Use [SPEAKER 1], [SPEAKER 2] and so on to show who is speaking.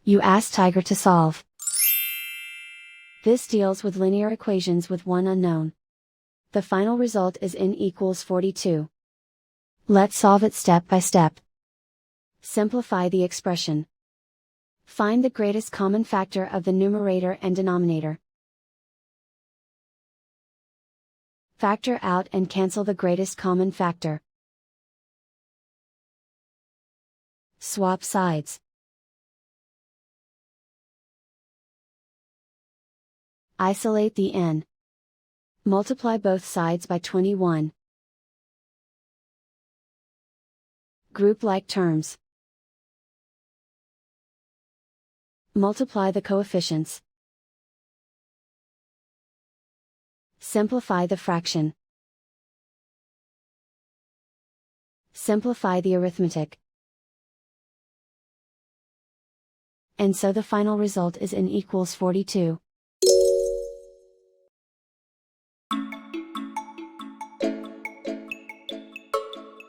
[SPEAKER 1] You ask Tiger to solve. This deals with linear equations with one unknown. The final result is n equals 42. Let's solve it step by step. Simplify the expression. Find the greatest common factor of the numerator and denominator. Factor out and cancel the greatest common factor. Swap sides. Isolate the n. Multiply both sides by 21. Group like terms. Multiply the coefficients. Simplify the fraction. Simplify the arithmetic. And so the final result is n equals 42.